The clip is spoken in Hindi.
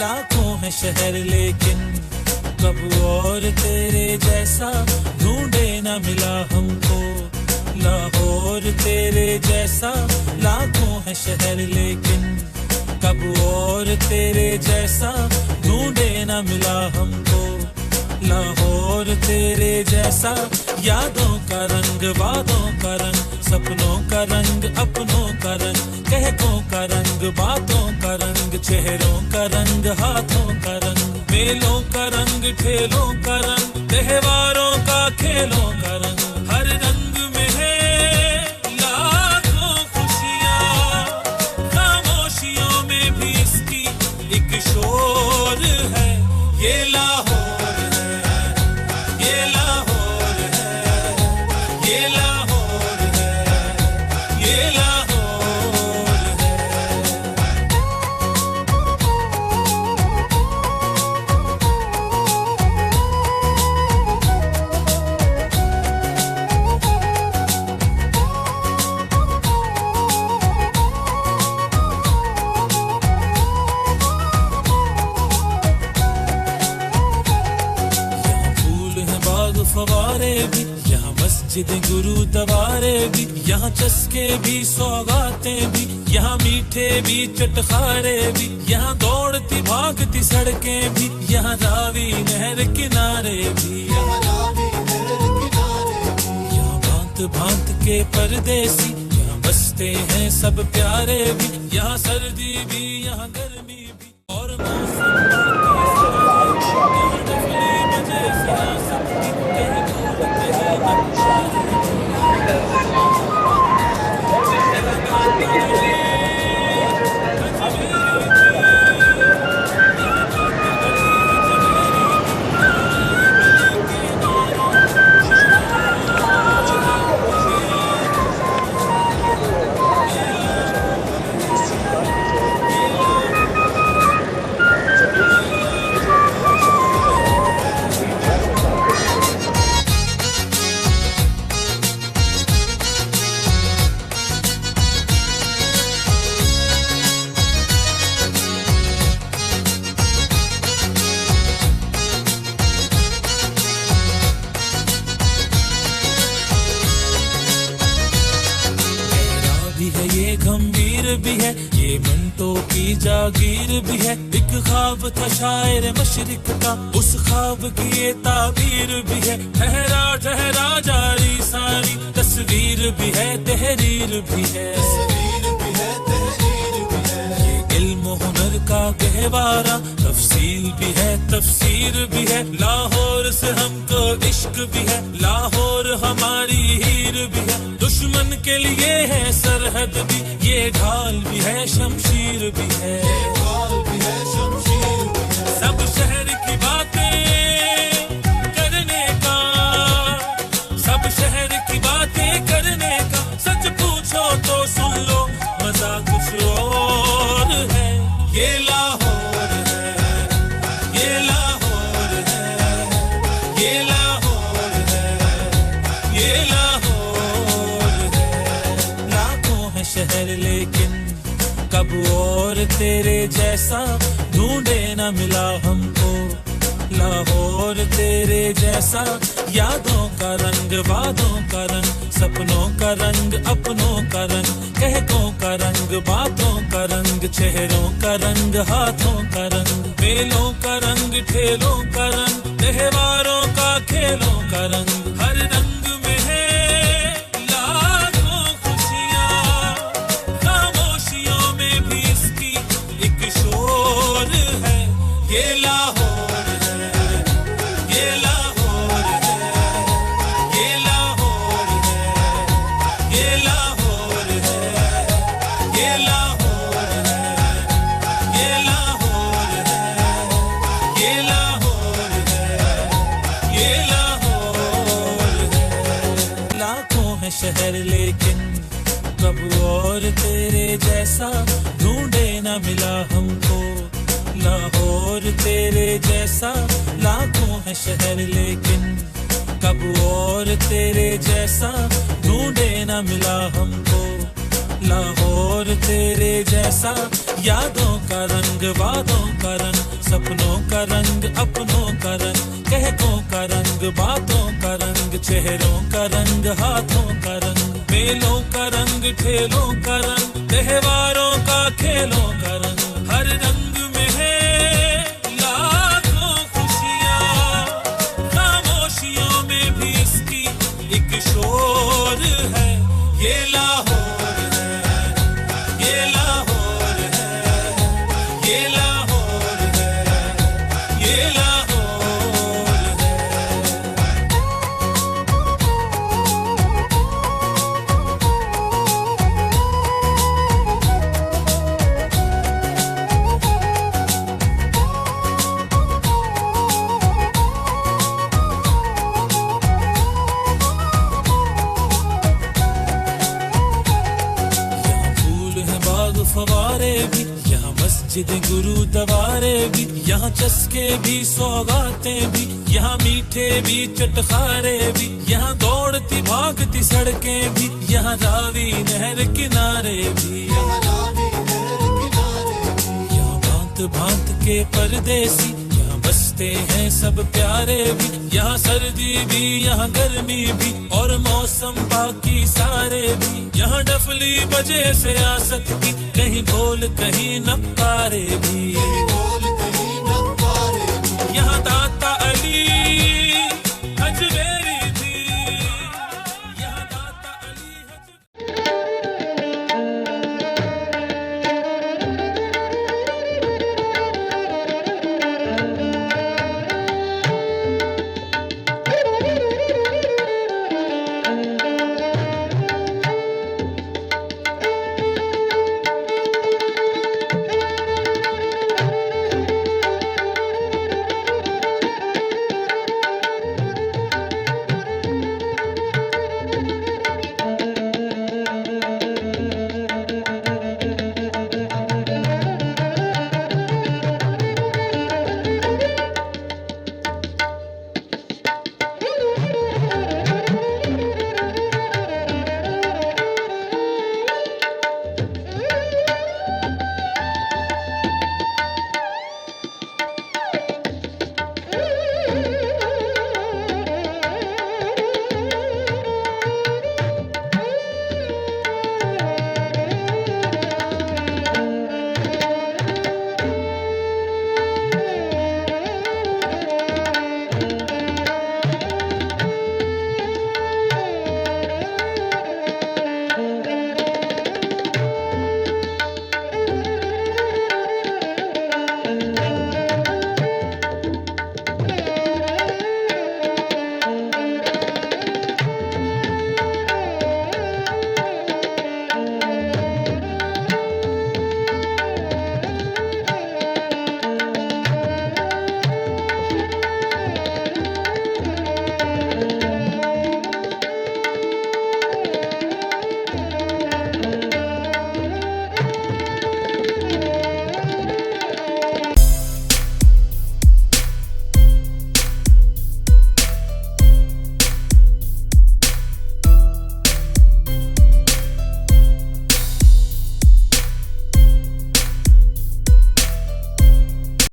लाखों है शहर लेकिन कब और तेरे जैसा ढूंढे न मिला हमको। लाहौर तेरे जैसा लाखों है शहर लेकिन कब और तेरे जैसा ढूंढे न मिला हमको। लाहौर तेरे जैसा यादों का रंग, वादों का रंग, सपनों का रंग, अपनों का रंग, कहकों का रंग, बातों का रंग, चेहरों का रंग, हाथों का रंग, मेलों का रंग, ठेलों का रंग, त्योहारों का, खेलों का रंग। हर रंग में है लाखों खुशियाँ, खामोशियों में भी इसकी एक शोर है। ये लाहौर फवारे भी, यहाँ मस्जिद गुरुद्वारे भी, यहाँ चस्के भी, सौगातें भी, यहाँ मीठे भी, चटखारे भी, यहाँ दौड़ती भागती सड़कें भी, यहाँ रावी नहर किनारे भी, यहाँ भांत भांत के परदेसी, यहाँ बसते हैं सब प्यारे भी, यहाँ सर्दी भी, यहाँ गर्मी भी, और ये गंभीर भी है, ये मंटो की जागीर भी है। एक ख्वाब था शायर मशरिक का, उस ख्वाब की ये ताबीर भी है। ठहरा ठहरा जारी सारी तस्वीर भी है, तहरीर भी है। ये इल्म हुनर का गहवारा, तफसील भी है, तफसीर भी है। लाहौर से हमको इश्क भी है, लाहौर हमारी हीर भी है। दुश्मन के लिए है सरहद भी, ये ढाल भी है, शमशीर भी है। सब शहर की बातें करने का, सब शहर की बातें करने का, सच पूछो तो सुन लो मजा कुछ और है। ये लाहौर है, ये लाहौर है, ये लाहौर है, ये लाहौर है। लाखों है शहर लेकिन कब और तेरे जैसा ढूंढे न मिला हमको। लाहौर तेरे जैसा यादों का रंग, वादों का रंग, सपनों का रंग, अपनों का रंग, कहकों का रंग, बातों का रंग, चेहरों का रंग, हाथों का रंग, मेलों का रंग, ठेलों का रंग, त्योहारों का, खेलों का रंग। हर रंग में है लाखों खुशियाँ, खामोशियों में भी इसकी एक शोर है। ये लाहौर शहर लेकिन कब और तेरे जैसा ढूंढे न मिला हमको। लाहौर तेरे जैसा लाखों है शहर लेकिन कब और तेरे जैसा ढूंढे न मिला हमको। लाहौर तेरे जैसा, यादों का रंग, वादों का रंग, सपनों का रंग, अपनों का रंग, कहकों का रंग, बातों का रंग, चेहरों का रंग, हाथों का रंग, मेलों का रंग, ठेलों का रंग, त्योहारों का, खेलों का रंग, हर रंग में है लाखों खुशियाँ, खामोशियों में भी इसकी एक शोर है। ये लाहौर है, ये लाहौर है, ये लाहौर है, ये लाहौर है। यहाँ फूल है, बाग फवारे भी, यहाँ मस्जिद गुरुद्वारे भी, यहाँ चस्के भी, सौगातें भी, यहाँ मीठे भी, चटखारे भी, यहाँ दौड़ती भागती सड़कें भी, यहाँ रावी नहर किनारे भी, यहाँ भांत भांत के परदेसी, यहाँ बसते हैं सब प्यारे भी, यहाँ सर्दी भी, यहाँ गर्मी भी, और मौसम बाकी सारे भी, यहाँ डफली बजे सियासत की, कहीं ढोल कहीं नक्कारे भी, यहाँ